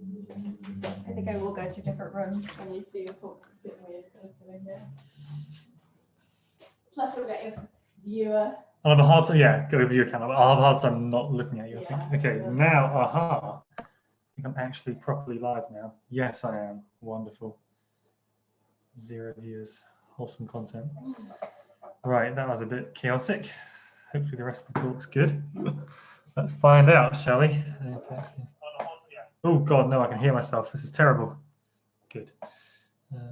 I think I will go to a different room. I need to do your talks. It's a bit weird kind of sitting here. Plus, we'll get your viewer. I'll have a hard time, yeah, go over your camera. I'll have a hard time not looking at you, I Yeah. think. Okay, now, aha. I think I'm actually properly live now. Yes, I am. Wonderful. 0 viewers, wholesome content. Right, that was a bit chaotic. Hopefully the rest of the talk's good. Let's find out, shall we? Oh God, no, I can hear myself. This is terrible. Good. My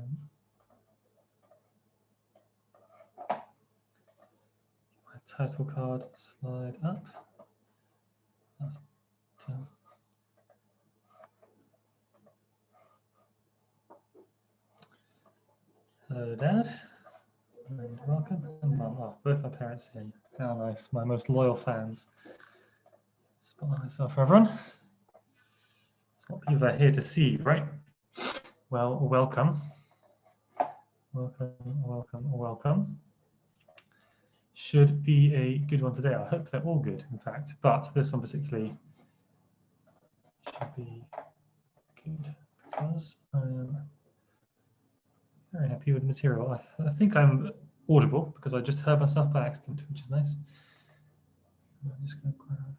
title card, slide up. Hello, Dad. And welcome. And Mum. Oh, both my parents in. How nice. My most loyal fans. Spot myself for everyone. That's what people are here to see, right? Well, welcome. Welcome, welcome, welcome. Should be a good one today. I hope they're all good, in fact, but this one particularly should be good because I am very happy with the material. I think I'm audible because I just heard myself by accident, which is nice. I'm just going to grab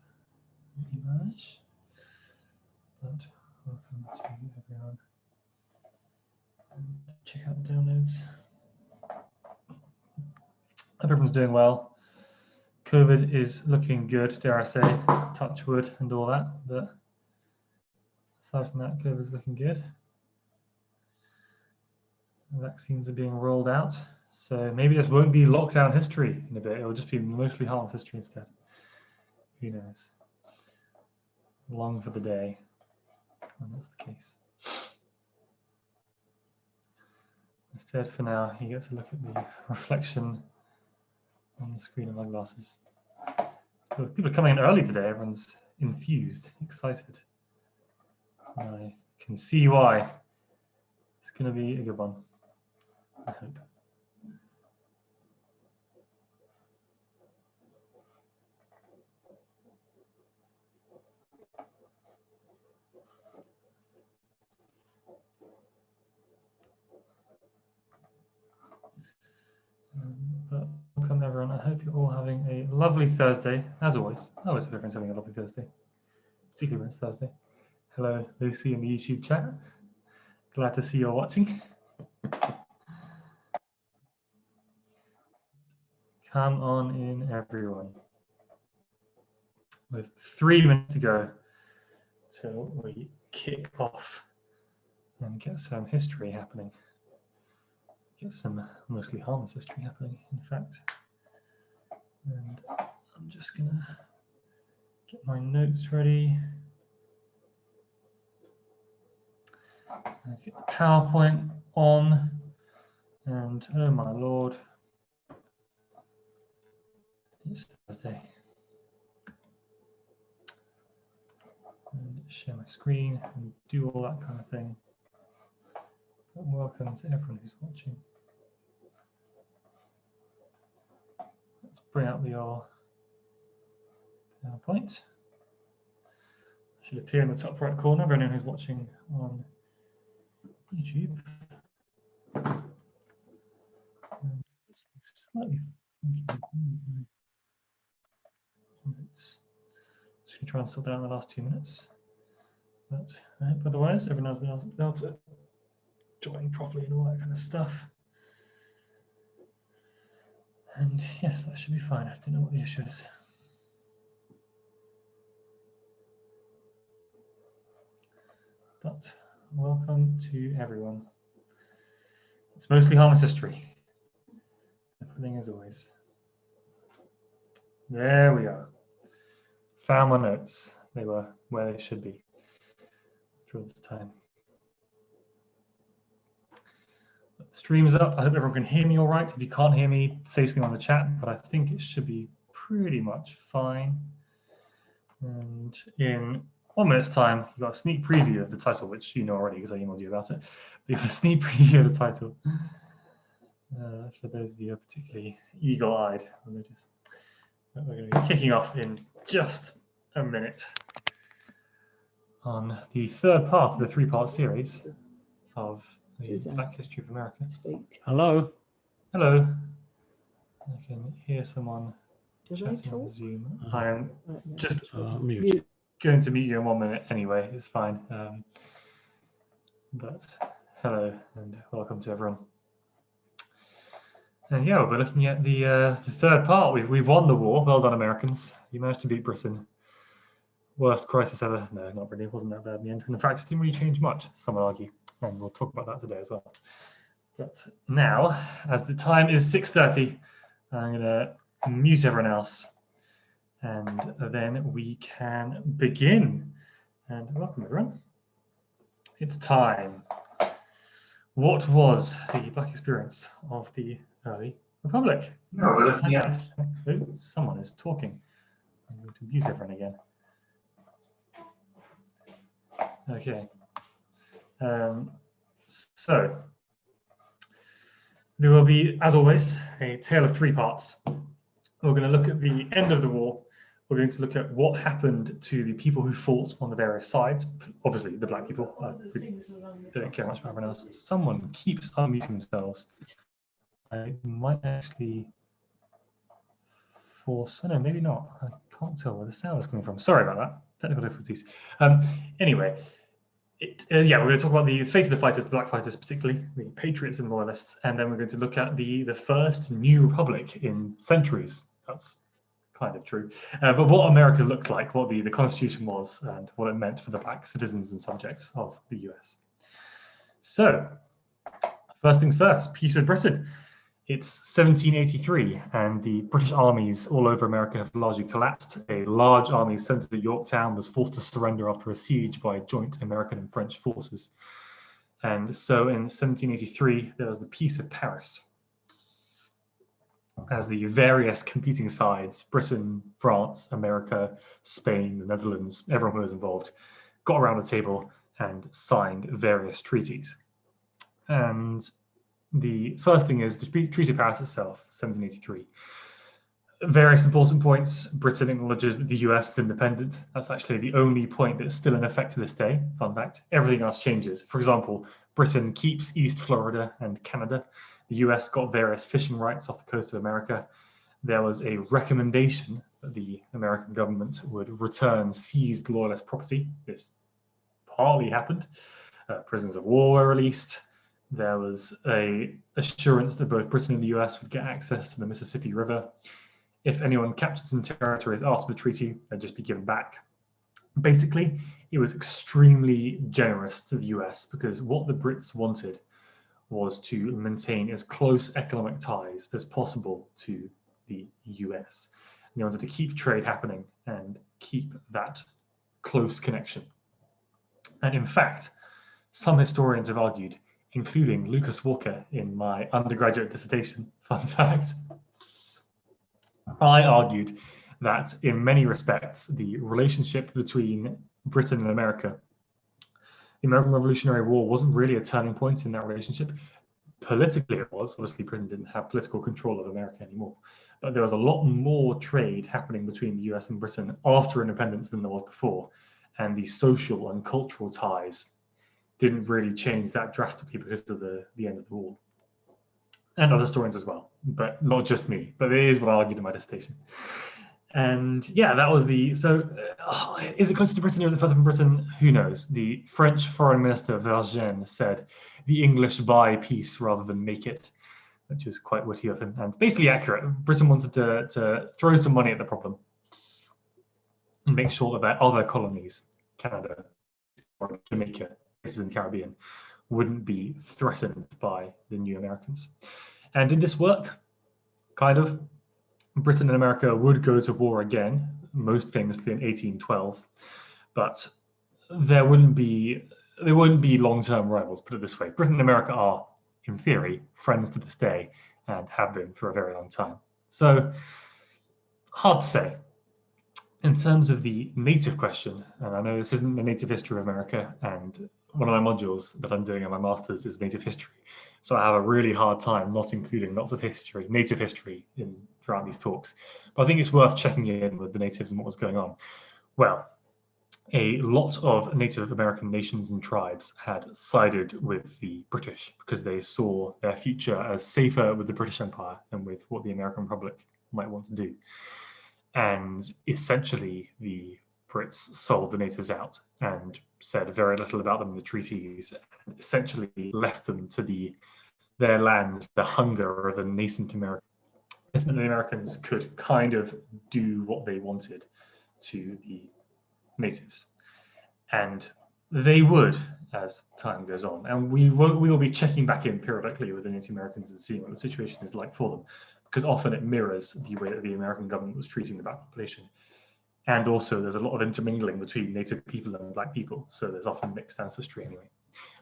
an image. But welcome to everyone. And check out the downloads. Hope everyone's doing well. COVID is looking good, dare I say, touch wood and all that. But aside from that, COVID is looking good. Vaccines are being rolled out. So maybe this won't be lockdown history in a bit. It will just be mostly harmless history instead. Who knows? Long for the day when that's the case. Instead, for now, you get to look at the reflection on the screen of my glasses. So people are coming in early today. Everyone's enthused, excited. I can see why. It's going to be a good one, I hope. But welcome everyone. I hope you're all having a lovely Thursday, as always. I always hope everyone's having a lovely Thursday, particularly when it's Thursday. Hello, Lucy in the YouTube chat. Glad to see you're watching. Come on in, everyone. With 3 minutes to go till we kick off and get some history happening. Get some mostly harmless history happening, in fact. And I'm just gonna get my notes ready. Get the PowerPoint on, and oh my Lord, it's Thursday. And share my screen and do all that kind of thing. But welcome to everyone who's watching. Let's bring up your PowerPoint. It should appear in the top right corner for anyone who's watching on YouTube. Slightly just going to try and sort that out in the last 2 minutes. But I hope otherwise everyone else will be able to join properly and all that kind of stuff. And yes, that should be fine. I don't know what the issue is. But welcome to everyone. It's mostly harmless history. Everything as always. There we are. Found my notes. They were where they should be during this time. The stream's up. I hope everyone can hear me all right. If you can't hear me, say something on the chat, but I think it should be pretty much fine. And in 1 minute's time, you've got a sneak preview of the title, which you know already because I emailed you about it. But you've got a sneak preview of the title. For those of you who are particularly eagle-eyed, I'll notice. We're going to be kicking off in just a minute. on the third part of the three-part series of the Black History of America. Hello. Hello. I can hear someone Do they chatting on talk? Zoom. I am just Mute. going to mute you in 1 minute anyway. It's fine. But hello and welcome to everyone. And yeah, we're looking at the third part. We've won the war. Well done, Americans. You managed to beat Britain. Worst crisis ever. No, not really. It wasn't that bad in the end. And in fact, it didn't really change much, some would argue. And we'll talk about that today as well. But now, as the time is 6:30, I'm going to mute everyone else. And then we can begin. And welcome, everyone. It's time. What was the Black experience of the early Republic? Someone is talking. I'm going to mute everyone again. Okay. So there will be, as always, a tale of three parts. We're going to look at the end of the war. We're going to look at what happened to the people who fought on the various sides. Obviously, the black people. Don't care much about everyone else. Someone keeps unmuting themselves. I might actually force. Oh, no, maybe not. I can't tell where the sound is coming from. Sorry about that. Technical difficulties. Anyway, yeah, we're going to talk about the fate of the fighters, the black fighters particularly, the patriots and loyalists, and then we're going to look at the first new republic in centuries. That's kind of true. But what America looked like, what the Constitution was, and what it meant for the black citizens and subjects of the US. So, first things first, peace with Britain. It's 1783, and the British armies all over America have largely collapsed. A large army centered at Yorktown was forced to surrender after a siege by joint American and French forces. And so in 1783, there was the Peace of Paris, as the various competing sides, Britain, France, America, Spain, the Netherlands, everyone who was involved, got around the table and signed various treaties. And the first thing is the Treaty of Paris itself, 1783. Various important points. Britain acknowledges that the US is independent. That's actually the only point that's still in effect to this day. Fun fact. Everything else changes. For example, Britain keeps East Florida and Canada. The US got various fishing rights off the coast of America. There was a recommendation that the American government would return seized loyalist property. This partly happened. Prisoners of war were released. There was a assurance that both Britain and the US would get access to the Mississippi River. If anyone captured some territories after the treaty, they'd just be given back. Basically, it was extremely generous to the US because what the Brits wanted was to maintain as close economic ties as possible to the US. And they wanted to keep trade happening and keep that close connection. And in fact, some historians have argued, including Lucas Walker in my undergraduate dissertation, fun fact, I argued that in many respects, the relationship between Britain and America, the American Revolutionary War wasn't really a turning point in that relationship. Politically it was, obviously Britain didn't have political control of America anymore, but there was a lot more trade happening between the US and Britain after independence than there was before, and the social and cultural ties didn't really change that drastically because of the end of the war. And other historians as well, but not just me, but it is what I argued in my dissertation. And yeah, that was is it closer to Britain or is it further from Britain? Who knows? The French Foreign Minister Vergennes said, the English buy peace rather than make it, which was quite witty of him and basically accurate. Britain wanted to throw some money at the problem and make sure that their other colonies, Canada, or Jamaica, places in the Caribbean, wouldn't be threatened by the new Americans. And did this work? Kind of. Britain and America would go to war again, most famously in 1812, but they wouldn't be long-term rivals, put it this way. Britain and America are, in theory, friends to this day and have been for a very long time. So, hard to say. In terms of the native question, and I know this isn't the native history of America, and one of my modules that I'm doing in my master's is native history. So I have a really hard time not including lots of history, native history, throughout these talks. But I think it's worth checking in with the natives and what was going on. Well, a lot of Native American nations and tribes had sided with the British because they saw their future as safer with the British Empire than with what the American Republic might want to do. And essentially, the Brits sold the natives out and said very little about them in the treaties, and essentially left them to their lands, the hunger of the nascent Americans. The Americans could kind of do what they wanted to the natives, and they would as time goes on. And we will be checking back in periodically with the Native Americans and seeing what the situation is like for them, because often it mirrors the way that the American government was treating the black population. And also there's a lot of intermingling between Native people and black people, so there's often mixed ancestry anyway.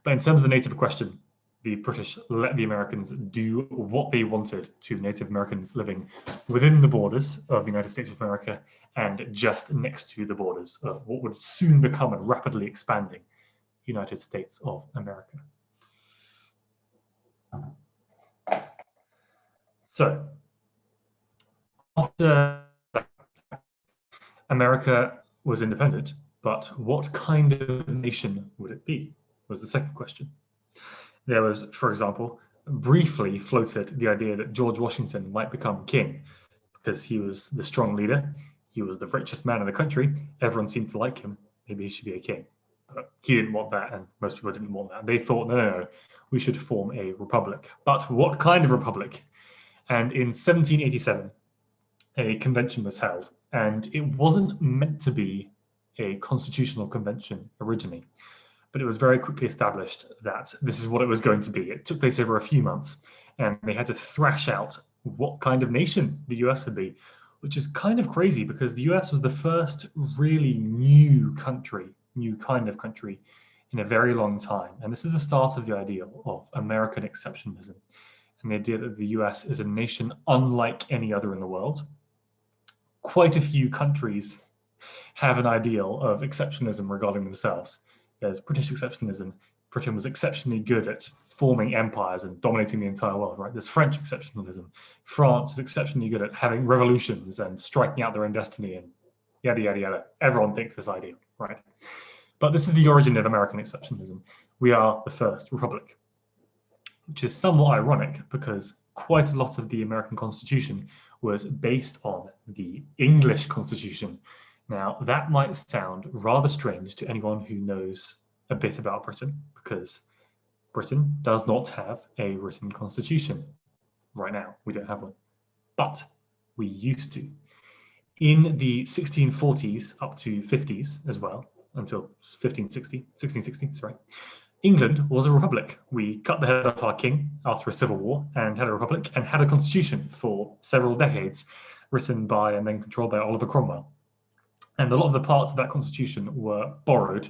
But in terms of the Native question, the British let the Americans do what they wanted to Native Americans living within the borders of the United States of America and just next to the borders of what would soon become a rapidly expanding United States of America. So, after America was independent, but what kind of nation would it be, was the second question. There was, for example, briefly floated the idea that George Washington might become king because he was the strong leader, he was the richest man in the country, everyone seemed to like him, maybe he should be a king. But he didn't want that, and most people didn't want that. They thought, no, we should form a republic. But what kind of republic? And in 1787, a convention was held, and it wasn't meant to be a constitutional convention originally, but it was very quickly established that this is what it was going to be. It took place over a few months, and they had to thrash out what kind of nation the US would be, which is kind of crazy because the US was the first really new kind of country in a very long time. And this is the start of the idea of American exceptionalism, and the idea that the US is a nation unlike any other in the world. Quite a few countries have an ideal of exceptionalism regarding themselves. There's British exceptionalism. Britain was exceptionally good at forming empires and dominating the entire world, right? There's French exceptionalism. France is exceptionally good at having revolutions and striking out their own destiny and yada, yada, yada. Everyone thinks this ideal, right? But this is the origin of American exceptionalism. We are the first republic, which is somewhat ironic because quite a lot of the American Constitution was based on the English Constitution. Now, that might sound rather strange to anyone who knows a bit about Britain, because Britain does not have a written constitution. Right now, we don't have one, but we used to. In the 1640s up to 50s as well, until 1660, sorry, England was a republic. We cut the head off our king after a civil war and had a republic and had a constitution for several decades, written by and then controlled by Oliver Cromwell. And a lot of the parts of that constitution were borrowed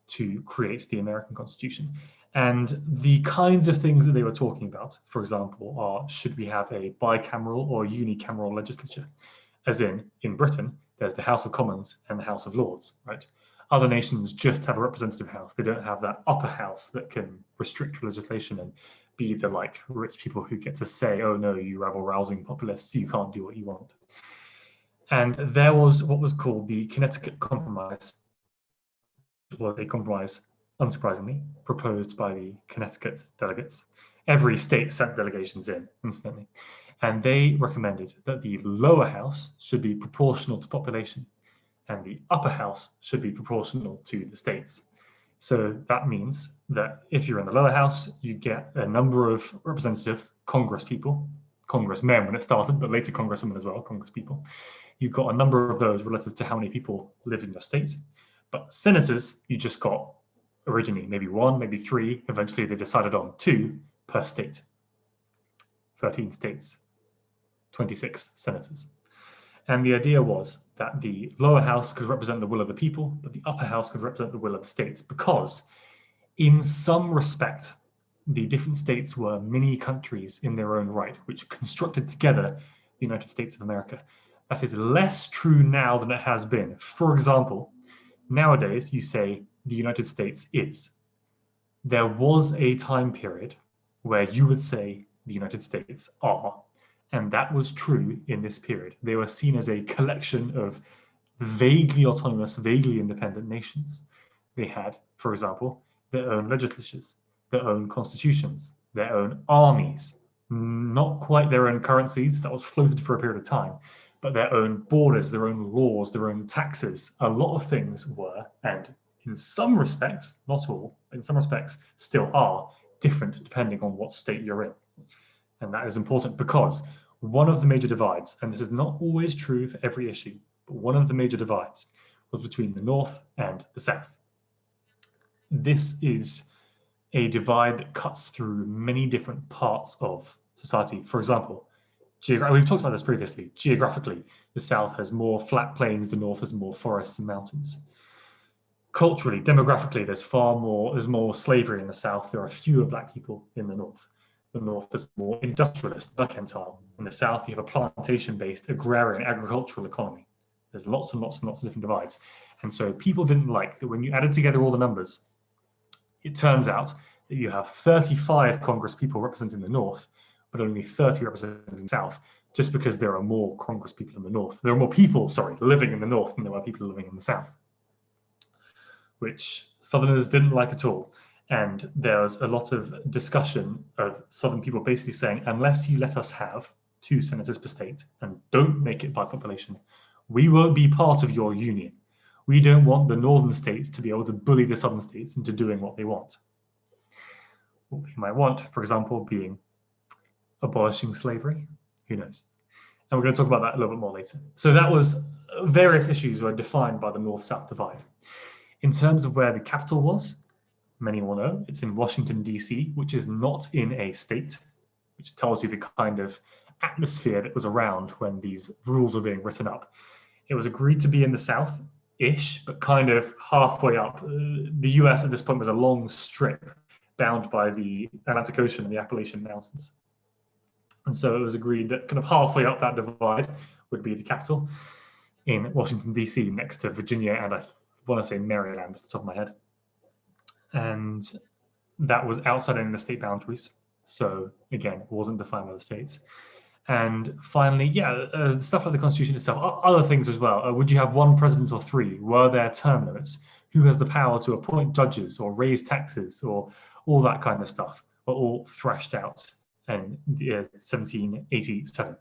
to create the American Constitution. And the kinds of things that they were talking about, for example, are should we have a bicameral or unicameral legislature? As in Britain, there's the House of Commons and the House of Lords, right? Other nations just have a representative house. They don't have that upper house that can restrict legislation and be the like rich people who get to say, oh no, you rabble-rousing populists, you can't do what you want. And there was what was called the Connecticut Compromise, which was a compromise, unsurprisingly, proposed by the Connecticut delegates. Every state sent delegations in, incidentally. And they recommended that the lower house should be proportional to population, and the upper house should be proportional to the states. So that means that if you're in the lower house, you get a number of representative Congress people, congressmen when it started, but later congresswomen as well, Congress people. You've got a number of those relative to how many people live in your state. But senators, you just got originally maybe one, maybe three. Eventually they decided on 2 per state. 13 states, 26 senators. And the idea was that the lower house could represent the will of the people, but the upper house could represent the will of the states, because in some respect, the different states were mini countries in their own right, which constructed together the United States of America. That is less true now than it has been. For example, nowadays you say the United States is. There was a time period where you would say the United States are. And that was true in this period. They were seen as a collection of vaguely autonomous, vaguely independent nations. They had, for example, their own legislatures, their own constitutions, their own armies, not quite their own currencies, that was floated for a period of time, but their own borders, their own laws, their own taxes. A lot of things were, and in some respects, not all, in some respects still are, different depending on what state you're in. And that is important because one of the major divides, and this is not always true for every issue, but one of the major divides was between the North and the South. This is a divide that cuts through many different parts of society. For example, we've talked about this previously. Geographically, the South has more flat plains, the North has more forests and mountains. Culturally, demographically, there's more slavery in the South. There are fewer black people in the North. The North is more industrialist, mercantile. In the South, you have a plantation-based agrarian agricultural economy. There's lots and lots and lots of different divides. And so people didn't like that when you added together all the numbers, it turns out that you have 35 Congress people representing the North, but only 30 representing the South, just because there are more Congress people in the North. There are more people, living in the North than there are people living in the South, which Southerners didn't like at all. And there was a lot of discussion of Southern people basically saying, unless you let us have 2 senators per state and don't make it by population, we won't be part of your union. We don't want the northern states to be able to bully the southern states into doing what they want. What they might want, for example, being abolishing slavery, who knows? And we're going to talk about that a little bit more later. So that was various issues were defined by the North-South divide. In terms of where the capital was, many will know, it's in Washington, D.C., which is not in a state, which tells you the kind of atmosphere that was around when these rules were being written up. It was agreed to be in the South-ish, but kind of halfway up. The US at this point was a long strip bound by the Atlantic Ocean and the Appalachian Mountains. And so it was agreed that kind of halfway up that divide would be the capital in Washington, D.C., next to Virginia and I want to say Maryland off the top of my head. And that was outside any of the state boundaries. So again, it wasn't defined by the states. And finally, stuff like the Constitution itself, other things as well. Would you have 1 president or 3? Were there term limits? Who has the power to appoint judges or raise taxes or all that kind of stuff were all thrashed out in 1787.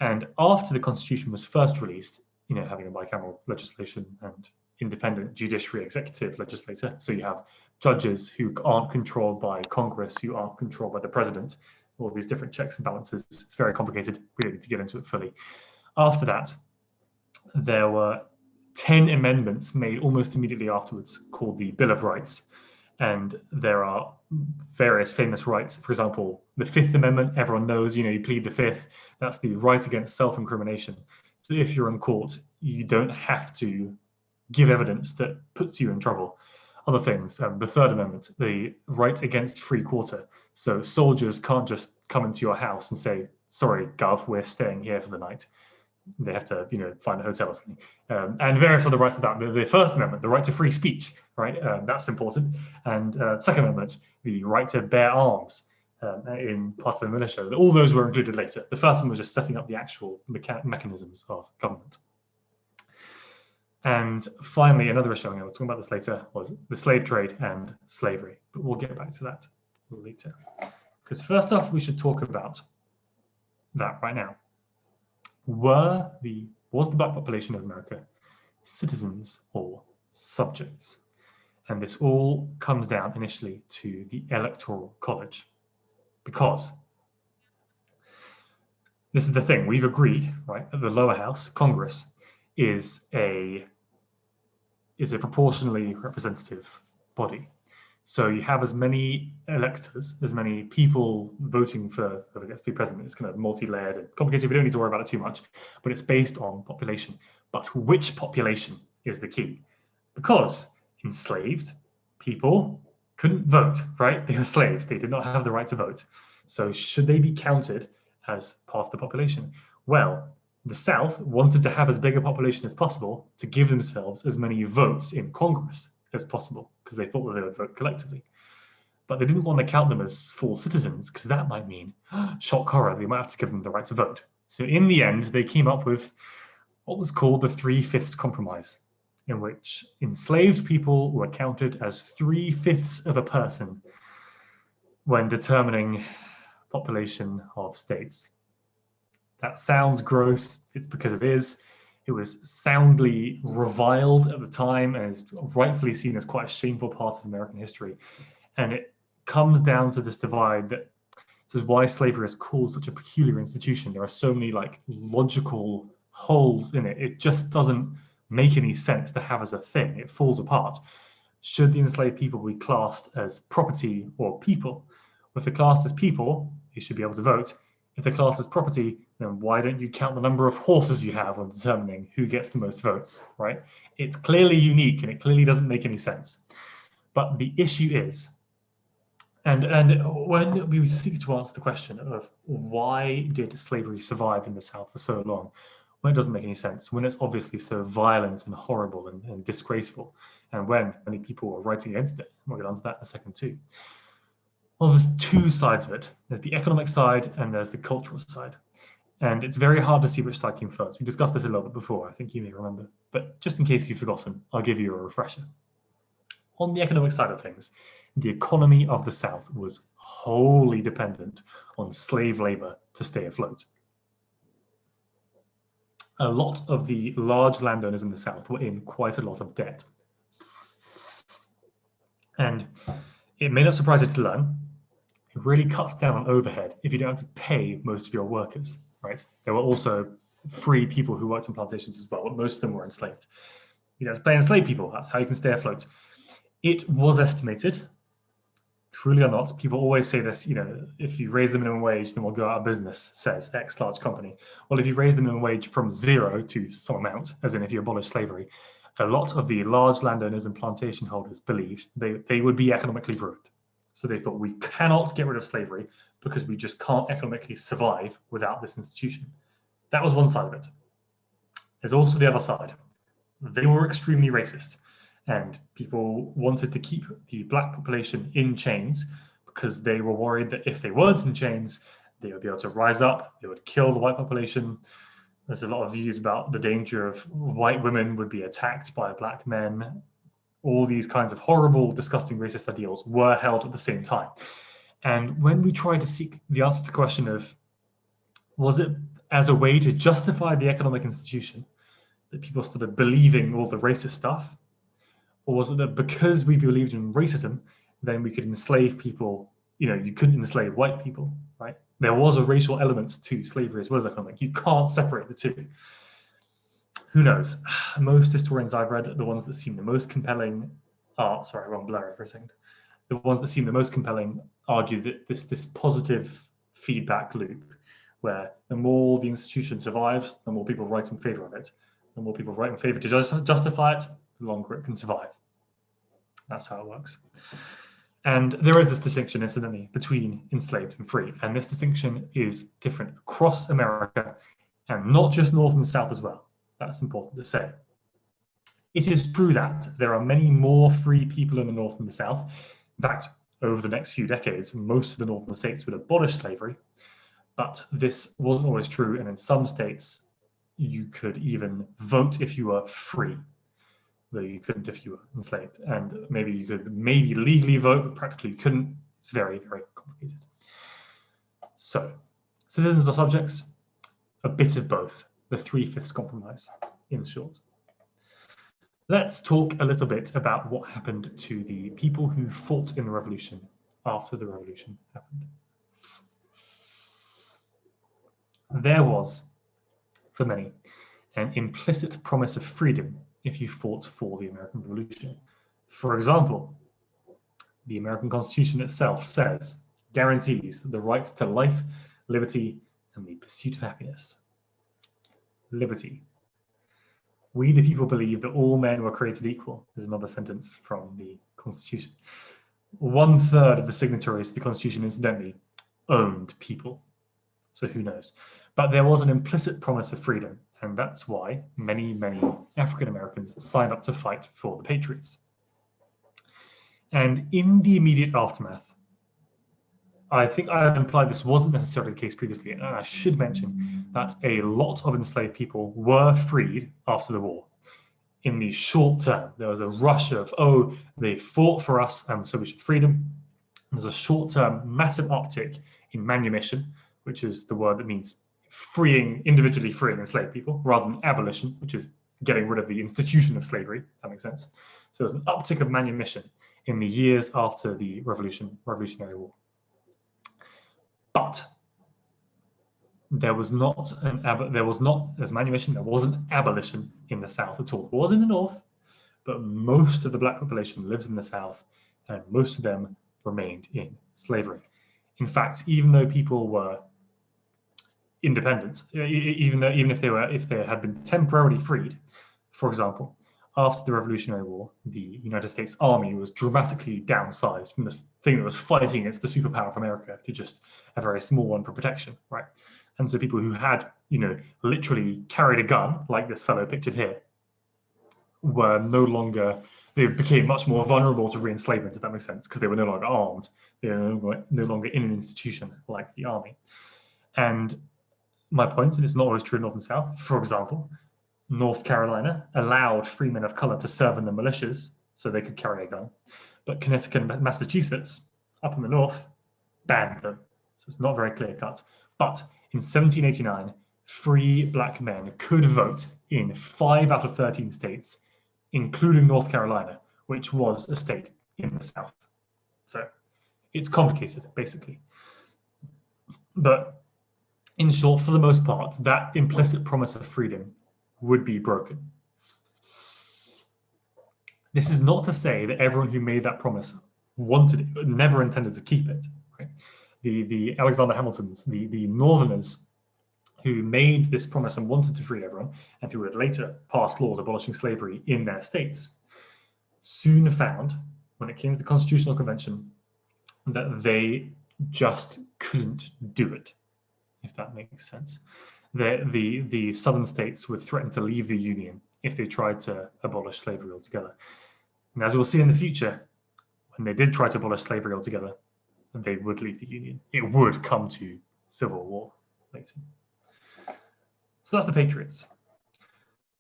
And after the Constitution was first released, having a bicameral legislation and independent judiciary executive legislature, so you have judges who aren't controlled by Congress, who aren't controlled by the president, all these different checks and balances. It's very complicated. We don't need to get into it fully. After that, there were 10 amendments made almost immediately afterwards called the Bill of Rights. And there are various famous rights. For example, the 5th Amendment, everyone knows, you plead the 5th. That's the right against self-incrimination. So if you're in court, you don't have to give evidence that puts you in trouble. Other things, the 3rd Amendment, the right against free quarter. So soldiers can't just come into your house and say, sorry, Gov, we're staying here for the night. They have to, find a hotel or something. And various other rights to that. The 1st Amendment, the right to free speech, right? That's important. And 2nd Amendment, the right to bear arms in part of a militia. All those were included later. The first one was just setting up the actual mechanisms of government. And finally, another issue, I'm going to talk about this later, was the slave trade and slavery. But we'll get back to that later. Because first off, we should talk about that right now. Was the black population of America citizens or subjects? And this all comes down initially to the Electoral College. Because this is the thing, we've agreed, right, that the lower house, Congress, is a proportionally representative body. So you have as many electors, as many people voting for whoever gets to be president. It's kind of multi-layered and complicated. We don't need to worry about it too much, but it's based on population. But which population is the key? Because enslaved people couldn't vote, right? They were slaves. They did not have the right to vote. So should they be counted as part of the population? Well, the South wanted to have as big a population as possible to give themselves as many votes in Congress as possible because they thought that they would vote collectively. But they didn't want to count them as full citizens because that might mean, shock horror, they might have to give them the right to vote. So in the end, they came up with what was called the 3/5 Compromise, in which enslaved people were counted as 3/5 of a person when determining population of states. That sounds gross, it's because it is. It was soundly reviled at the time and is rightfully seen as quite a shameful part of American history. And it comes down to this divide that this is why slavery is called such a peculiar institution. There are so many like logical holes in it. It just doesn't make any sense to have as a thing. It falls apart. Should the enslaved people be classed as property or people? If they're classed as people, you should be able to vote. If they're classed as property, then why don't you count the number of horses you have when determining who gets the most votes, right? It's clearly unique and it clearly doesn't make any sense. But the issue is, and when we seek to answer the question of why did slavery survive in the South for so long, when it doesn't make any sense, when it's obviously so violent and horrible and disgraceful, and when many people were writing against it, we'll get onto that in a second too. Well, there's two sides of it. There's the economic side and there's the cultural side. And it's very hard to see which side came first. We discussed this a little bit before, I think you may remember. But just in case you've forgotten, I'll give you a refresher. On the economic side of things, the economy of the South was wholly dependent on slave labor to stay afloat. A lot of the large landowners in the South were in quite a lot of debt. And it may not surprise you to learn, it really cuts down on overhead if you don't have to pay most of your workers, right? There were also free people who worked on plantations as well, but most of them were enslaved. You don't have to pay enslaved people, that's how you can stay afloat. It was estimated, truly or not, people always say this, you know, if you raise the minimum wage, then we'll go out of business, says X large company. Well, if you raise the minimum wage from 0 to some amount, as in if you abolish slavery, a lot of the large landowners and plantation holders believed they would be economically ruined. So they thought, we cannot get rid of slavery because we just can't economically survive without this institution. That was one side of it. There's also the other side. They were extremely racist, and people wanted to keep the black population in chains because they were worried that if they weren't in chains, they would be able to rise up, they would kill the white population. There's a lot of views about the danger of white women would be attacked by black men. All these kinds of horrible, disgusting racist ideals were held at the same time. And when we try to seek the answer to the question of, was it as a way to justify the economic institution that people started believing all the racist stuff? Or was it that because we believed in racism, then we could enslave people? You know, you couldn't enslave white people, right? There was a racial element to slavery as well as economic. You can't separate the two. Who knows? Most historians I've read, the ones that seem the most compelling, sorry, I won't blur it for a second. The ones that seem the most compelling argue that this positive feedback loop, where the more the institution survives, the more people write in favor of it. The more people write in favor to justify it, the longer it can survive. That's how it works. And there is this distinction, incidentally, between enslaved and free. And this distinction is different across America, and not just North and South as well. That's important to say. It is true that there are many more free people in the North than the South. In fact, over the next few decades, most of the northern states would abolish slavery, but this wasn't always true. And in some states, you could even vote if you were free, though you couldn't if you were enslaved. And maybe you could legally vote, but practically you couldn't. It's very, very complicated. So, citizens or subjects, a bit of both. The 3/5 compromise, in short. Let's talk a little bit about what happened to the people who fought in the revolution after the revolution happened. There was, for many, an implicit promise of freedom if you fought for the American Revolution. For example, the American Constitution itself guarantees the right to life, liberty, and the pursuit of happiness. Liberty. We the people believe that all men were created equal, is another sentence from the Constitution. 1/3 of the signatories to the Constitution, incidentally, owned people. So who knows? But there was an implicit promise of freedom, and that's why many, many African Americans signed up to fight for the Patriots. And in the immediate aftermath, I think I implied this wasn't necessarily the case previously, and I should mention that a lot of enslaved people were freed after the war. In the short term, there was a rush of, oh, they fought for us, and so we should free them. There's a short-term massive uptick in manumission, which is the word that means individually freeing enslaved people, rather than abolition, which is getting rid of the institution of slavery, if that makes sense. So there's an uptick of manumission in the years after the Revolutionary War. But there was not as manumission, there wasn't abolition in the South at all. It was in the North, but most of the black population lives in the South, and most of them remained in slavery. In fact, even though people were independent, even if they had been temporarily freed, for example, after the Revolutionary War, the United States Army was dramatically downsized from this thing that was fighting against the superpower of America to just a very small one for protection, right? And so people who had, literally carried a gun, like this fellow pictured here, were no longer, they became much more vulnerable to re-enslavement, if that makes sense, because they were no longer armed. They were no longer in an institution like the army. And my point, and it's not always true in North and South, for example, North Carolina allowed free men of color to serve in the militias so they could carry a gun. But Connecticut and Massachusetts, up in the North, banned them. So it's not very clear cut. But in 1789, free black men could vote in 5 out of 13 states, including North Carolina, which was a state in the South. So it's complicated, basically. But in short, for the most part, that implicit promise of freedom would be broken. This is not to say that everyone who made that promise wanted it, never intended to keep it. Right? The Alexander Hamiltons, the Northerners who made this promise and wanted to free everyone, and who had later passed laws abolishing slavery in their states, soon found, when it came to the Constitutional Convention, that they just couldn't do it, if that makes sense. The southern states would threaten to leave the Union if they tried to abolish slavery altogether. And as we'll see in the future, when they did try to abolish slavery altogether, they would leave the Union. It would come to civil war later. So that's the Patriots.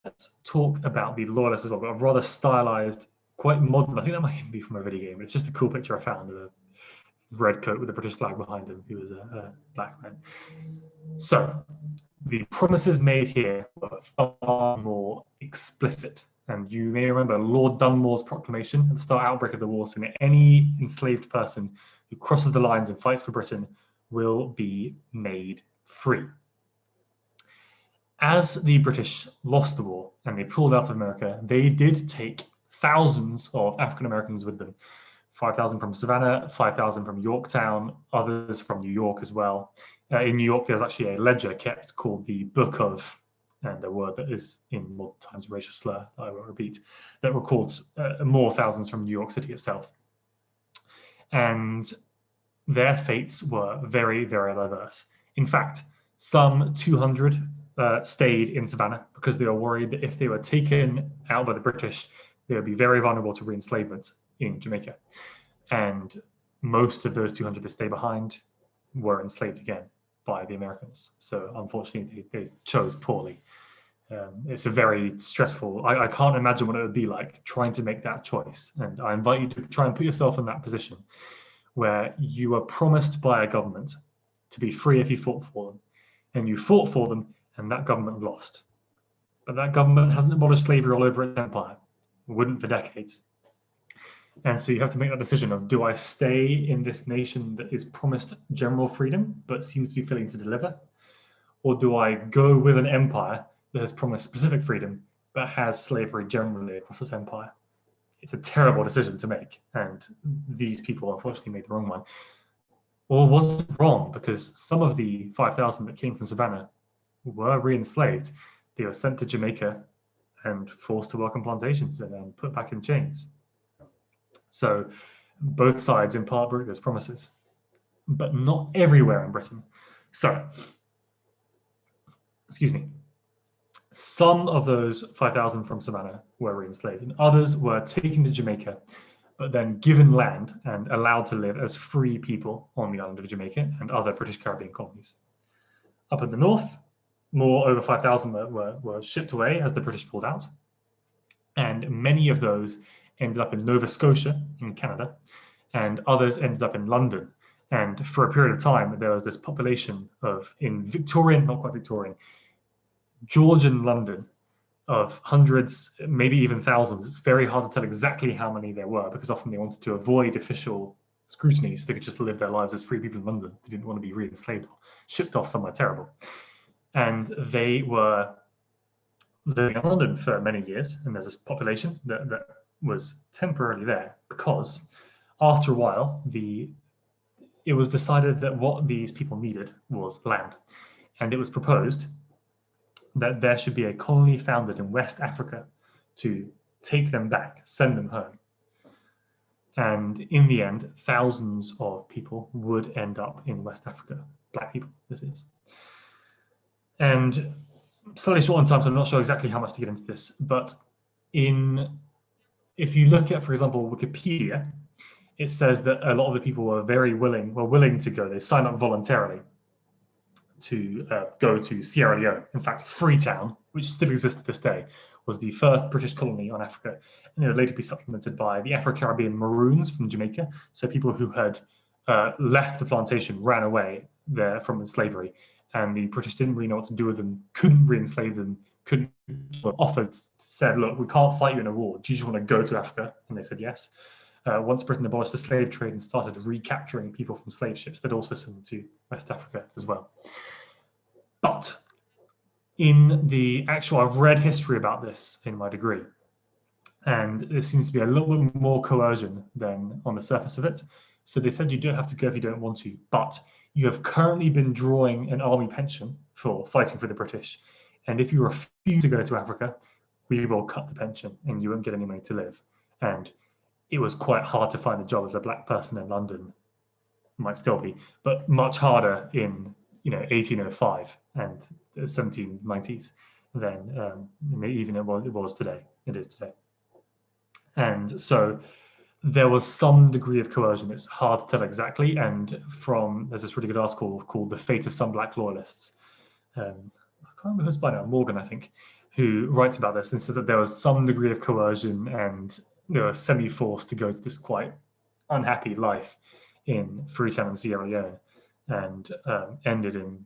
Let's talk about the Loyalists as well, but a rather stylized, quite modern, I think that might even be from a video game. It's just a cool picture I found of a red coat with a British flag behind him, who was a black man. So the promises made here were far more explicit. And you may remember Lord Dunmore's proclamation at the start outbreak of the war, saying that any enslaved person who crosses the lines and fights for Britain will be made free. As the British lost the war and they pulled out of America, they did take thousands of African Americans with them. 5,000 from Savannah, 5,000 from Yorktown, others from New York as well. In New York, there's actually a ledger kept called the Book of, and a word that is in modern times a racial slur that I won't repeat, that records more thousands from New York City itself. And their fates were very, very diverse. In fact, some 200 stayed in Savannah because they were worried that if they were taken out by the British, they would be very vulnerable to re-enslavement in Jamaica. And most of those 200 that stay behind were enslaved again by the Americans. So unfortunately, they chose poorly. It's a very stressful, I can't imagine what it would be like trying to make that choice. And I invite you to try and put yourself in that position where you were promised by a government to be free if you fought for them. And you fought for them and that government lost. But that government hasn't abolished slavery all over its empire. It wouldn't for decades. And so you have to make that decision of, do I stay in this nation that is promised general freedom, but seems to be failing to deliver? Or do I go with an empire that has promised specific freedom, but has slavery generally across its empire? It's a terrible decision to make. And these people unfortunately made the wrong one. Or was it wrong? Because some of the 5,000 that came from Savannah were re-enslaved. They were sent to Jamaica and forced to work on plantations and then put back in chains. So both sides in part broke those promises, but not everywhere in Britain. So, excuse me, some of those 5,000 from Savannah were re-enslaved and others were taken to Jamaica but then given land and allowed to live as free people on the island of Jamaica and other British Caribbean colonies. Up in the north, more over 5,000 were shipped away as the British pulled out, and many of those ended up in Nova Scotia in Canada, and others ended up in London. And for a period of time, there was this population of, in Victorian, not quite Victorian, Georgian London, of hundreds, maybe even thousands. It's very hard to tell exactly how many there were, because often they wanted to avoid official scrutiny, so they could just live their lives as free people in London. They didn't want to be re-enslaved or shipped off somewhere terrible. And they were living in London for many years, and there's this population that was temporarily there because after a while, it was decided that what these people needed was land. And it was proposed that there should be a colony founded in West Africa to take them back, send them home. And in the end, thousands of people would end up in West Africa, black people, this is. And slightly short on time, so I'm not sure exactly how much to get into this, but if you look at, for example, Wikipedia, it says that a lot of the people were willing to go. They signed up voluntarily to go to Sierra Leone. In fact, Freetown, which still exists to this day, was the first British colony on Africa, and it would later be supplemented by the Afro-Caribbean Maroons from Jamaica, so people who had left the plantation, ran away there from slavery, and the British didn't really know what to do with them, couldn't re-enslave them, said, look, we can't fight you in a war, do you just want to go to Africa? And they said yes. Once Britain abolished the slave trade and started recapturing people from slave ships, they'd also sent them to West Africa as well. But in the actual, I've read history about this in my degree, and there seems to be a little bit more coercion than on the surface of it. So they said you don't have to go if you don't want to, but you have currently been drawing an army pension for fighting for the British. And if you refuse to go to Africa, we will cut the pension and you won't get any money to live. And it was quite hard to find a job as a black person in London, might still be, but much harder in 1805 and the 1790s than even it was today. It is today. And so there was some degree of coercion. It's hard to tell exactly. And there's this really good article called "The Fate of Some Black Loyalists." I can't remember who's by now, Morgan, I think, who writes about this and says that there was some degree of coercion and they were semi-forced to go to this quite unhappy life in Freetown and Sierra Leone, and ended in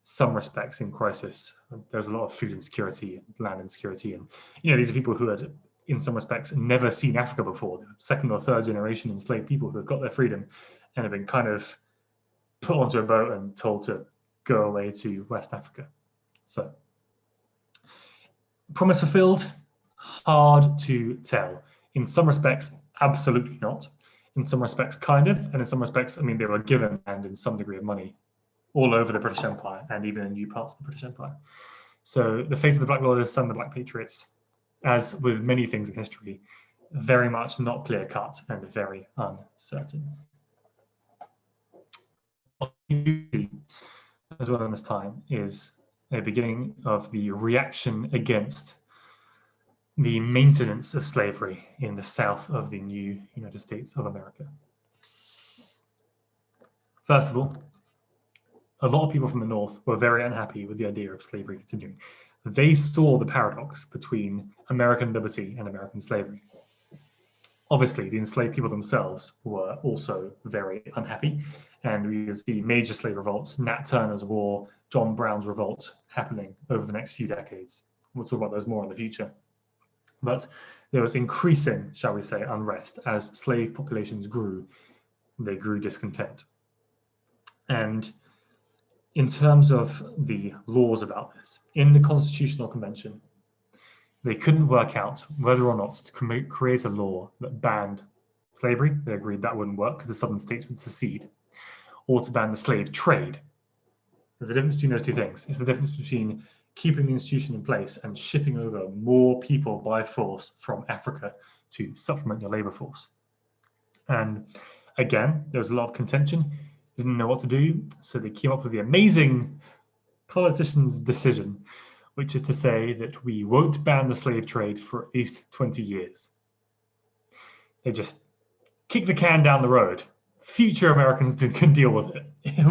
some respects in crisis. There's a lot of food insecurity, land insecurity, and these are people who had, in some respects, never seen Africa before. Second or third generation enslaved people who had got their freedom and have been kind of put onto a boat and told to go away to West Africa. So, promise fulfilled? Hard to tell. In some respects, absolutely not. In some respects, kind of. And in some respects, they were given land in some degree of money all over the British Empire and even in new parts of the British Empire. So the fate of the Black Loyalists and the Black Patriots, as with many things in history, very much not clear-cut and very uncertain. What you see as well in this time is a beginning of the reaction against the maintenance of slavery in the south of the new United States of America. First of all, a lot of people from the north were very unhappy with the idea of slavery continuing. They saw the paradox between American liberty and American slavery. Obviously, the enslaved people themselves were also very unhappy, and we see major slave revolts, Nat Turner's War, John Brown's Revolt happening over the next few decades. We'll talk about those more in the future. But there was increasing, shall we say, unrest as slave populations grew. They grew discontent. And in terms of the laws about this, in the Constitutional Convention, they couldn't work out whether or not to create a law that banned slavery. They agreed that wouldn't work because the southern states would secede, or to ban the slave trade. There's a difference between those two things. It's the difference between keeping the institution in place and shipping over more people by force from Africa to supplement your labor force. And again, there was a lot of contention. Didn't know what to do, so they came up with the amazing politician's decision, which is to say that we won't ban the slave trade for at least 20 years. They just kick the can down the road. Future Americans can deal with it.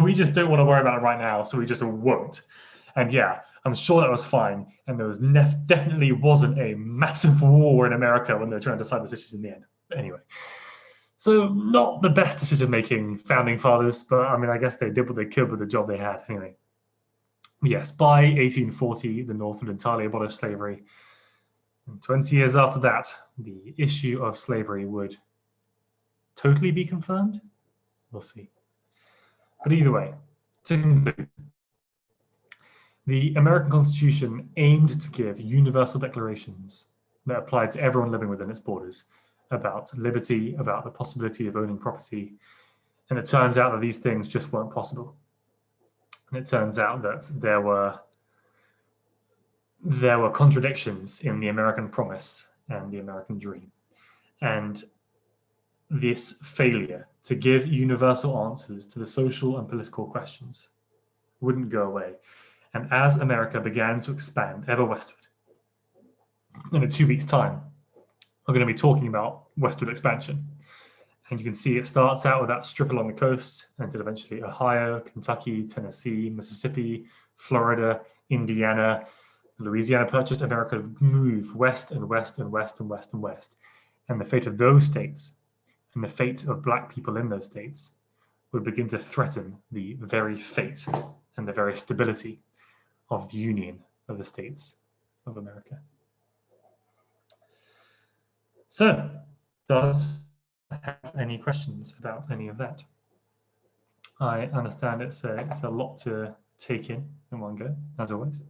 We just don't want to worry about it right now, so we just won't. And yeah, I'm sure that was fine. And there was definitely wasn't a massive war in America when they were trying to decide this issues in the end. But anyway, so not the best decision-making founding fathers, but I mean, I guess they did what they could with the job they had. Anyway, yes, by 1840, the North would entirely abolish slavery. And 20 years after that, the issue of slavery would totally be confirmed. We'll see. But either way, to conclude, the American Constitution aimed to give universal declarations that applied to everyone living within its borders about liberty, about the possibility of owning property. And it turns out that these things just weren't possible. And it turns out that there were contradictions in the American promise and the American dream. And this failure to give universal answers to the social and political questions wouldn't go away. And as America began to expand ever westward, in a 2 weeks' time, we're going to be talking about westward expansion. And you can see it starts out with that strip along the coast, and then eventually Ohio, Kentucky, Tennessee, Mississippi, Florida, Indiana, Louisiana Purchase. America would move west and west and west and west and west. And the fate of those states and the fate of Black people in those states would begin to threaten the very fate and the very stability of the Union of the States of America. So, does have any questions about any of that? I understand it's a lot to take in one go, as always.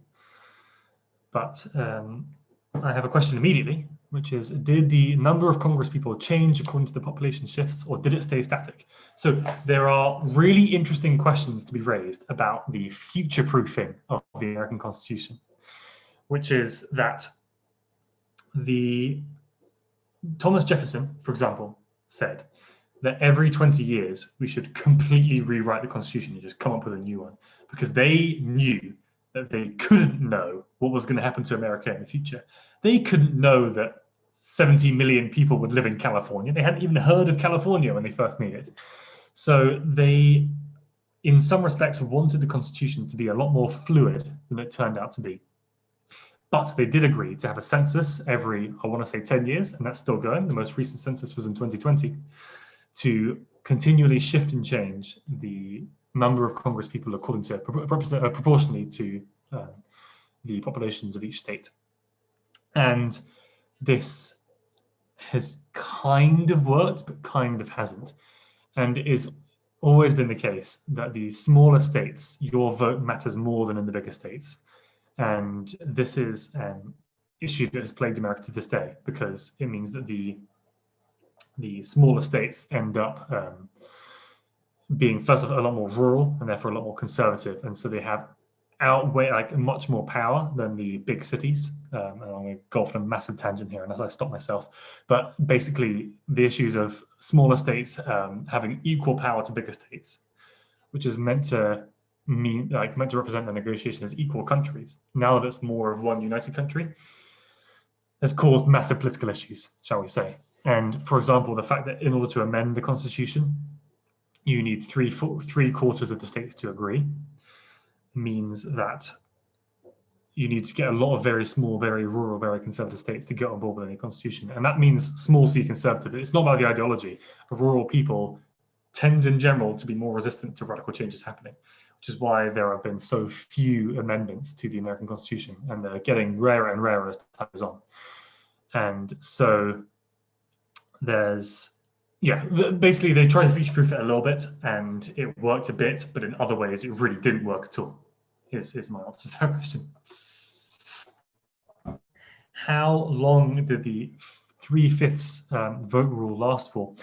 But I have a question immediately, which is, did the number of Congress people change according to the population shifts, or did it stay static? So there are really interesting questions to be raised about the future-proofing of the American Constitution, which is that Thomas Jefferson, for example, said that every 20 years we should completely rewrite the Constitution and just come up with a new one, because they knew that they couldn't know what was going to happen to America in the future. They couldn't know that 70 million people would live in California. They hadn't even heard of California when they first made it. So they, in some respects, wanted the Constitution to be a lot more fluid than it turned out to be. But they did agree to have a census every, I want to say 10 years, and that's still going. The most recent census was in 2020, to continually shift and change the number of Congress people according to proportionally to the populations of each state. And this has kind of worked, but kind of hasn't. And it has always been the case that the smaller states, your vote matters more than in the bigger states. And this is an issue that has plagued America to this day, because it means that the smaller states end up being, first of all, a lot more rural and therefore a lot more conservative, and so they have much more power than the big cities. And I'm going to go off on a massive tangent here unless I stop myself. But basically, the issues of smaller states having equal power to bigger states, which is meant to represent the negotiation as equal countries. Now that it's more of one united country, has caused massive political issues, shall we say. And for example, the fact that in order to amend the Constitution, you need three quarters of the states to agree, means that you need to get a lot of very small, very rural, very conservative states to get on board with any constitution. And that means small c conservative. It's not about the ideology. Rural people tend in general to be more resistant to radical changes happening, which is why there have been so few amendments to the American Constitution, and they're getting rarer and rarer as time goes on. And so there's, basically they tried to future-proof it a little bit, and it worked a bit, but in other ways it really didn't work at all. Here's my answer to that question. How long did the 3/5 vote rule last for?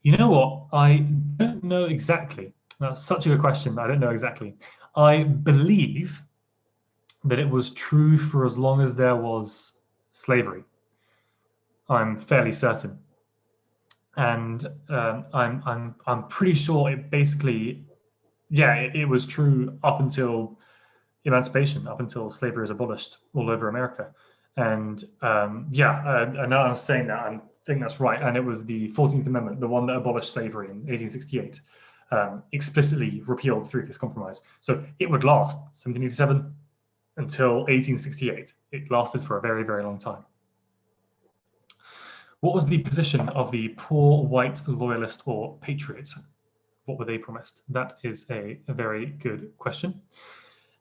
You know what? I don't know exactly. That's such a good question. I don't know exactly. I believe that it was true for as long as there was slavery. I'm fairly certain. And I'm pretty sure it basically, it was true up until emancipation, up until slavery was abolished all over America. And and now I'm saying that, think that's right. And it was the 14th Amendment, the one that abolished slavery in 1868, explicitly repealed through this compromise. So it would last 1787 until 1868. It lasted for a very, very long time. What was the position of the poor white loyalist or patriot? What were they promised? That is a very good question.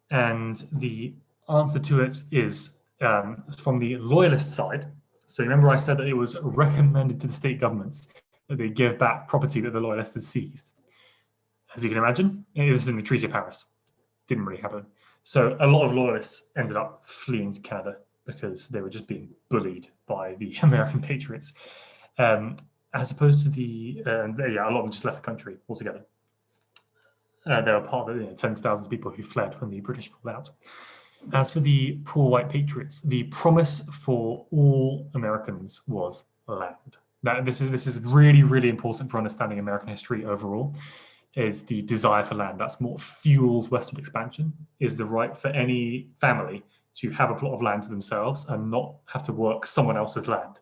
And the answer to it is from the loyalist side. So remember I said that it was recommended to the state governments that they give back property that the loyalists had seized. As you can imagine, it was in the Treaty of Paris. Didn't really happen. So a lot of loyalists ended up fleeing to Canada because they were just being bullied by the American patriots. As opposed to the, yeah, a lot of them just left the country altogether. They were part of the tens of thousands of people who fled when the British pulled out. As for the poor white patriots, the promise for all Americans was land. This is really, really important for understanding American history overall, is the desire for land. That's what fuels westward expansion, is the right for any family to have a plot of land to themselves and not have to work someone else's land.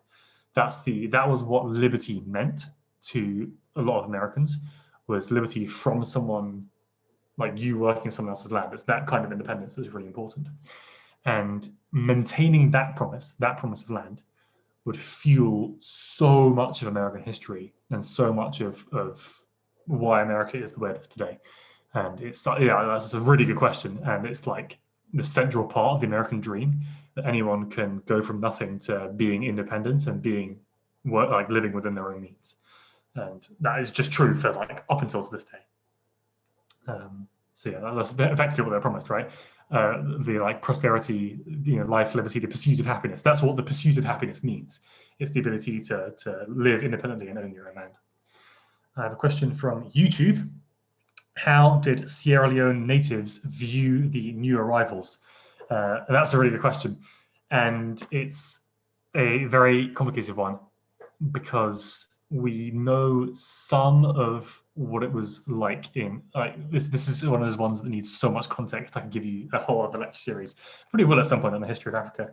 That was what liberty meant to a lot of Americans, was liberty from someone like you working someone else's land. It's that kind of independence that's really important. And maintaining that promise of land, would fuel so much of American history and so much of why America is the way it is today. And it's, yeah, that's a really good question. And it's like the central part of the American dream, that anyone can go from nothing to being independent and being like living within their own means. And that is just true for like up until to this day. So yeah, that's effectively what they're promised, right? The like prosperity, life, liberty, the pursuit of happiness. That's what the pursuit of happiness means. It's the ability to live independently and own your own land. I have a question from YouTube. How did Sierra Leone natives view the new arrivals? And that's a really good question. And it's a very complicated one, because we know some of what it was like in this is one of those ones that needs so much context. I can give you a whole other lecture series, probably will at some point, on the history of Africa.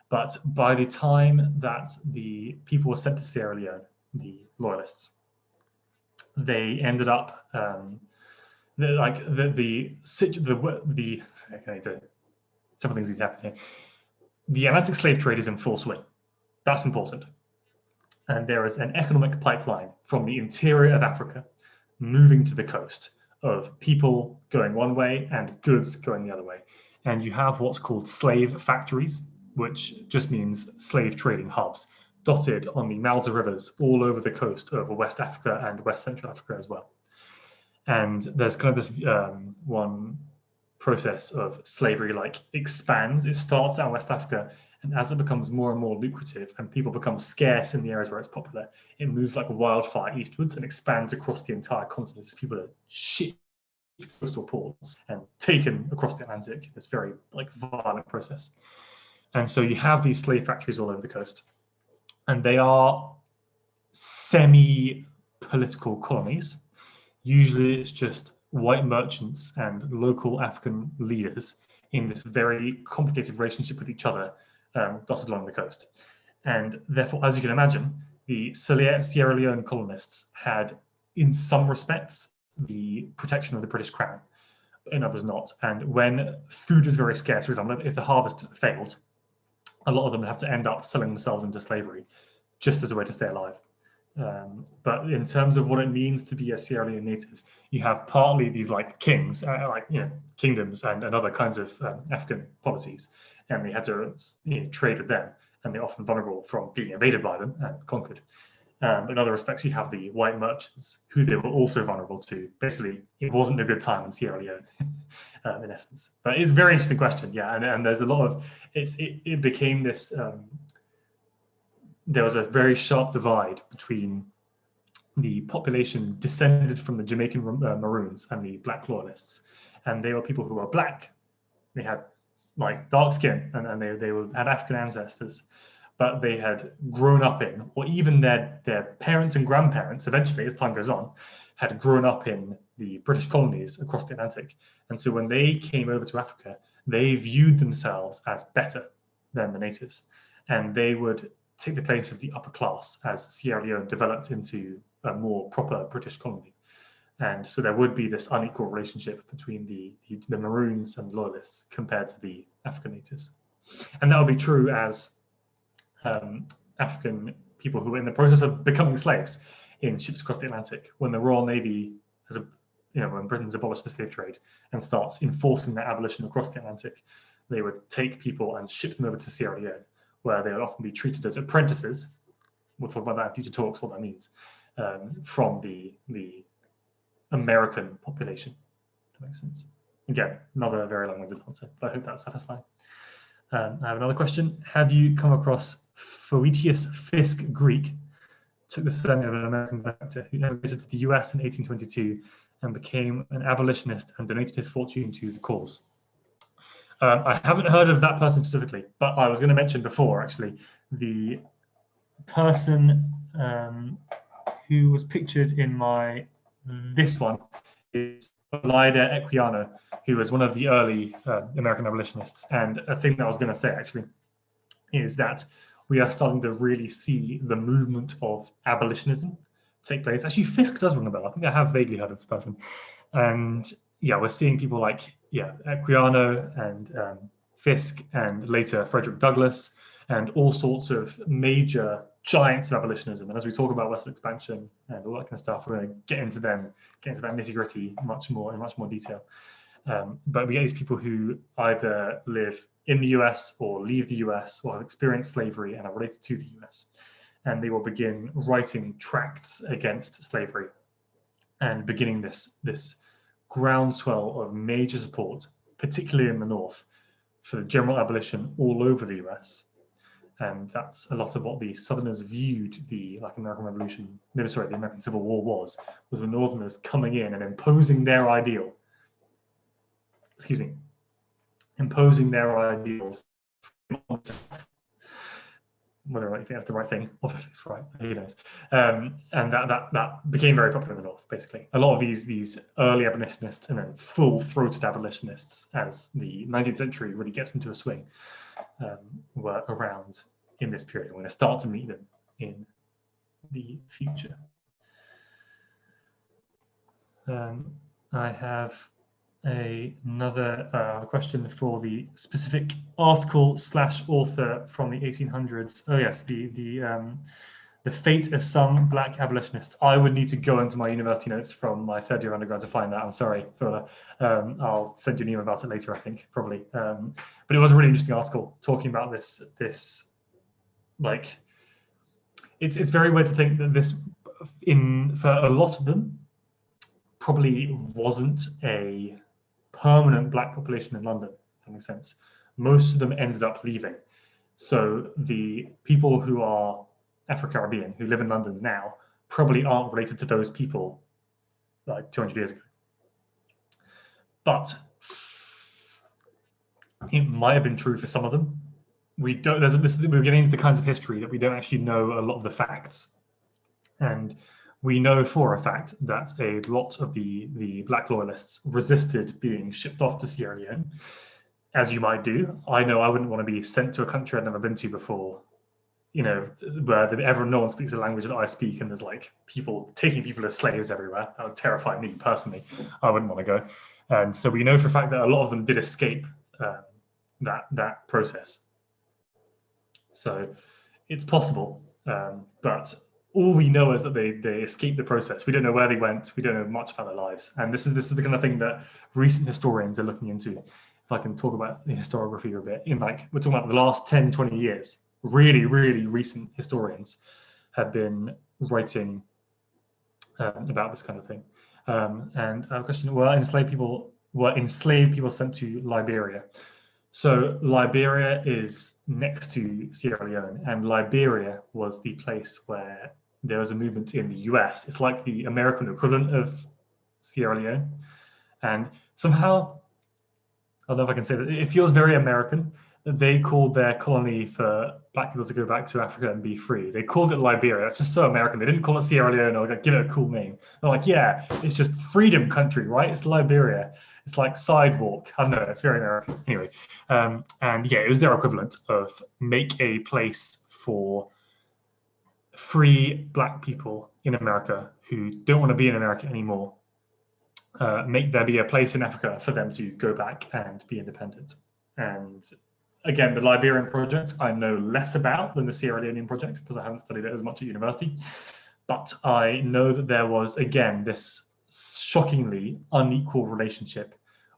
But by the time that the people were sent to Sierra Leone, the loyalists, they ended up some things need to happen here. The Atlantic slave trade is in full swing. That's important. And there is an economic pipeline from the interior of Africa moving to the coast, of people going one way and goods going the other way. And you have what's called slave factories, which just means slave trading hubs, dotted on the mouths of rivers all over the coast of West Africa and West Central Africa as well. And there's kind of this one process of slavery like expands. It starts out in West Africa, and as it becomes more and more lucrative and people become scarce in the areas where it's popular, it moves like a wildfire eastwards and expands across the entire continent as people are shipped to coastal ports and taken across the Atlantic. It's very like violent process. And so you have these slave factories all over the coast, and they are semi-political colonies. Usually it's just white merchants and local African leaders in this very complicated relationship with each other, dotted along the coast. And therefore, as you can imagine, the Sierra Leone colonists had, in some respects, the protection of the British Crown, in others not. And when food was very scarce, for example, if the harvest failed, a lot of them would have to end up selling themselves into slavery just as a way to stay alive. But in terms of what it means to be a Sierra Leone native, you have partly these like kings, kingdoms and other kinds of African polities, and they had to trade with them, and they're often vulnerable from being invaded by them and conquered. In other respects, you have the white merchants, who they were also vulnerable to. Basically, it wasn't a good time in Sierra Leone, in essence. But it's a very interesting question, yeah. And there's a lot of it became this. There was a very sharp divide between the population descended from the Jamaican Maroons and the Black Loyalists, and they were people who were black. They had like dark skin, and they had African ancestors, but they had grown up in, or even their parents and grandparents, eventually as time goes on, had grown up in the British colonies across the Atlantic. And so when they came over to Africa, they viewed themselves as better than the natives, and they would take the place of the upper class as Sierra Leone developed into a more proper British colony. And so there would be this unequal relationship between the Maroons and Loyalists compared to the African natives. And that would be true as African people who were in the process of becoming slaves in ships across the Atlantic. When the Royal Navy, when Britain's abolished the slave trade and starts enforcing that abolition across the Atlantic, they would take people and ship them over to Sierra Leone, where they would often be treated as apprentices. We'll talk about that in future talks, what that means, from the American population. That makes sense. Again, another very long-winded answer, but I hope that's satisfying. I have another question. Have you come across Phoetius Fisk Greek? Took the surname of an American benefactor who emigrated to the US in 1822 and became an abolitionist and donated his fortune to the cause. I haven't heard of that person specifically, but I was going to mention before, actually, the person who was pictured in this one is Elida Equiano, who was one of the early American abolitionists. And a thing that I was going to say, actually, is that we are starting to really see the movement of abolitionism take place. Actually, Fisk does ring a bell. I think I have vaguely heard of this person. And yeah, we're seeing people like, Equiano and Fisk, and later Frederick Douglass, and all sorts of major giants of abolitionism. And as we talk about Western expansion and all that kind of stuff, we're going to get into that nitty-gritty in much more detail. But we get these people who either live in the US or leave the US or have experienced slavery and are related to the US. And they will begin writing tracts against slavery and beginning this groundswell of major support, particularly in the North, for the general abolition all over the US. And that's a lot of what the Southerners viewed the American Revolution, the American Civil War was the Northerners coming in and imposing their ideals. Whether or not you think that's the right thing, obviously it's right, who knows. And that became very popular in the North, basically. A lot of these early abolitionists and then full-throated abolitionists, as the 19th century really gets into a swing, were around in this period. We're going to start to meet them in the future. I have another question for the specific article/author from the 1800s. Oh yes, the fate of some black abolitionists. I would need to go into my university notes from my third year undergrad to find that. I'm sorry, Phil. I'll send you an email about it later, I think, probably. But it was a really interesting article talking about this like, it's very weird to think that this, for a lot of them, probably wasn't a permanent black population in London, if that makes sense. Most of them ended up leaving. So the people who are Afro-Caribbean who live in London now probably aren't related to those people like 200 years ago. But it might have been true for some of them. We're getting into the kinds of history that we don't actually know a lot of the facts. And we know for a fact that a lot of the black loyalists resisted being shipped off to Sierra Leone, as you might do. I know I wouldn't want to be sent to a country I'd never been to before, where no one speaks the language that I speak, and there's like people taking people as slaves everywhere. That would terrify me personally. I wouldn't want to go. And so we know for a fact that a lot of them did escape that process. So it's possible, but all we know is that they escaped the process. We don't know where they went. We don't know much about their lives. And this is the kind of thing that recent historians are looking into. If I can talk about the historiography a bit, we're talking about the last 10, 20 years, really, really recent historians have been writing about this kind of thing. And I have a question, were enslaved people sent to Liberia? So Liberia is next to Sierra Leone, and Liberia was the place where there was a movement in the US. It's like the American equivalent of Sierra Leone. And somehow, I don't know if I can say that, it feels very American that they called their colony for black people to go back to Africa and be free. They called it Liberia. It's just so American. They didn't call it Sierra Leone or give it a cool name. They're like, yeah, it's just freedom country, right? It's Liberia. It's like sidewalk. I don't know, it's very American. Anyway, and yeah, it was their equivalent of make a place for free black people in America who don't want to be in America anymore, make there be a place in Africa for them to go back and be independent. And again, the Liberian project I know less about than the Sierra Leonean project because I haven't studied it as much at university. But I know that there was, again, this shockingly unequal relationship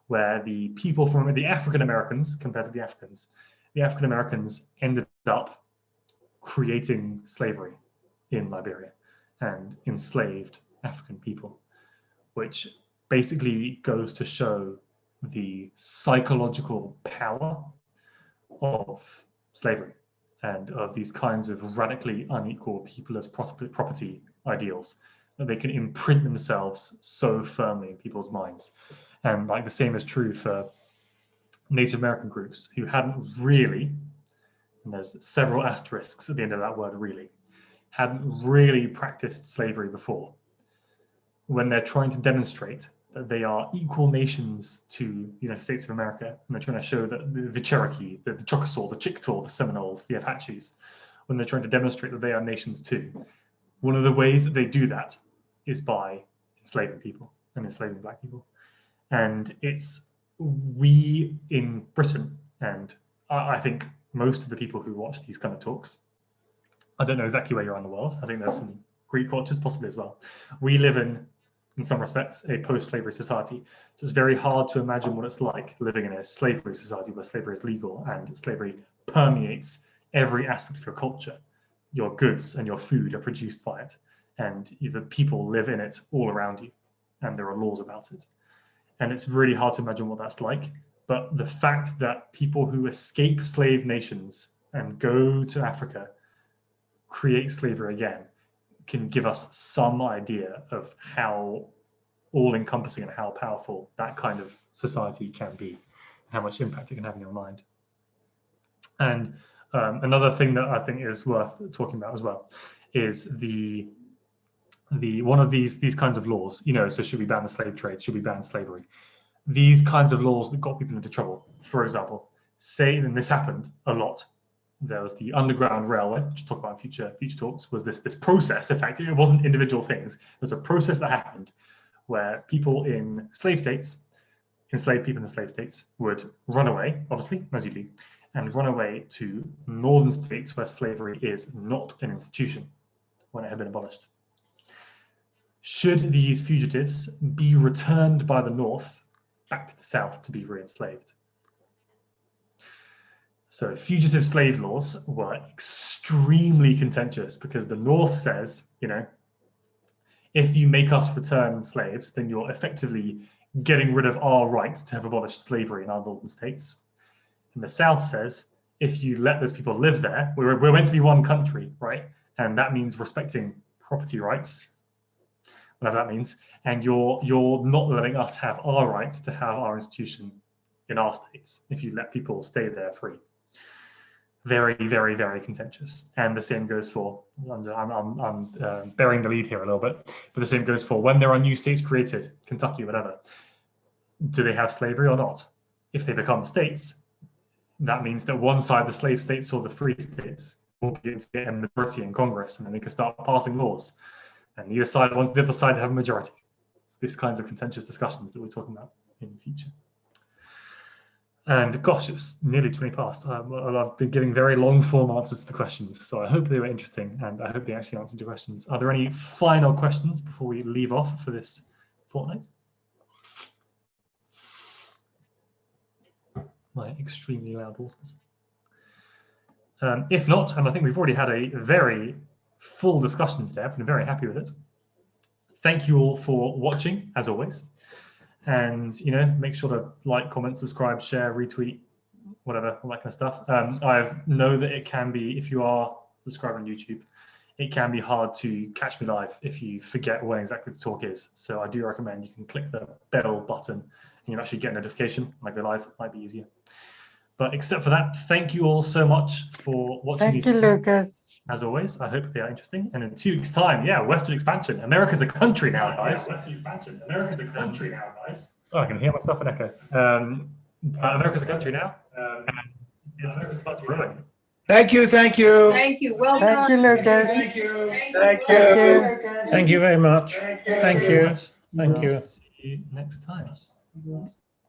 where the people from the African Americans compared to the African Americans ended up creating slavery in Liberia and enslaved African people, which basically goes to show the psychological power of slavery and of these kinds of radically unequal people as property ideals, that they can imprint themselves so firmly in people's minds. And like the same is true for Native American groups who hadn't really, and there's several asterisks at the end of that word really, hadn't really practiced slavery before. When they're trying to demonstrate that they are equal nations to the United States of America, and they're trying to show that the Cherokee, the Choctaw, the Chickasaw, the Seminoles, the Apaches, when they're trying to demonstrate that they are nations too, one of the ways that they do that is by enslaving people and enslaving black people. And it's we in Britain, and I think most of the people who watch these kind of talks, I don't know exactly where you are in the world. I think there's some Greek cultures possibly as well. We live in some respects, a post-slavery society. So it's very hard to imagine what it's like living in a slavery society where slavery is legal and slavery permeates every aspect of your culture. Your goods and your food are produced by it, and the people live in it all around you, and there are laws about it. And it's really hard to imagine what that's like. But the fact that people who escape slave nations and go to Africa create slavery again can give us some idea of how all-encompassing and how powerful that kind of society can be, how much impact it can have in your mind. And another thing that I think is worth talking about as well is the one of these kinds of laws, so should we ban the slave trade? Should we ban slavery? These kinds of laws that got people into trouble. For example, say, and this happened a lot, there was the Underground Railway, which we'll talk about in future talks, was this process. In fact, it wasn't individual things. It was a process that happened where people in slave states, enslaved people in the slave states, would run away, obviously, as you do, and run away to northern states where slavery is not an institution when it had been abolished. Should these fugitives be returned by the North back to the South to be re-enslaved? So fugitive slave laws were extremely contentious because the North says, if you make us return slaves, then you're effectively getting rid of our right to have abolished slavery in our northern states. And the South says, if you let those people live there, we're meant to be one country, right? And that means respecting property rights, whatever that means. And you're not letting us have our rights to have our institution in our states if you let people stay there free. Very, very, very contentious. And the same goes for, I'm burying the lead here a little bit, but the same goes for when there are new states created, Kentucky, whatever. Do they have slavery or not? If they become states, that means that one side, the slave states or the free states, will be able to get a majority in Congress, and then they can start passing laws. And either side wants the other side to have a majority. It's these kinds of contentious discussions that we're talking about in the future. And gosh, it's nearly 20 past. I've been giving very long form answers to the questions, so I hope they were interesting and I hope they actually answered your questions. Are there any final questions before we leave off for this fortnight? My extremely loud waters. If not, and I think we've already had a very full discussion today, I've been very happy with it. Thank you all for watching, as always. And make sure to like, comment, subscribe, share, retweet, whatever, all that kind of stuff. I know that it can be, if you are subscribed on YouTube, it can be hard to catch me live if you forget when exactly the talk is. So I do recommend you can click the bell button and you'll actually get a notification when I go live. It might be easier. But except for that, thank you all so much for watching. Thank you, Lucas. As always, I hope they are interesting. And in 2 weeks' time, Western expansion. America's a country now, guys. Western expansion. America's a country now, guys. Oh, I can hear myself in echo. America's a country now. It's growing. Thank you, thank you. Thank you, well Thank you, done. Lucas. Thank you. Thank you. Thank you very much. Thank you. Thank We'll you. see you next time.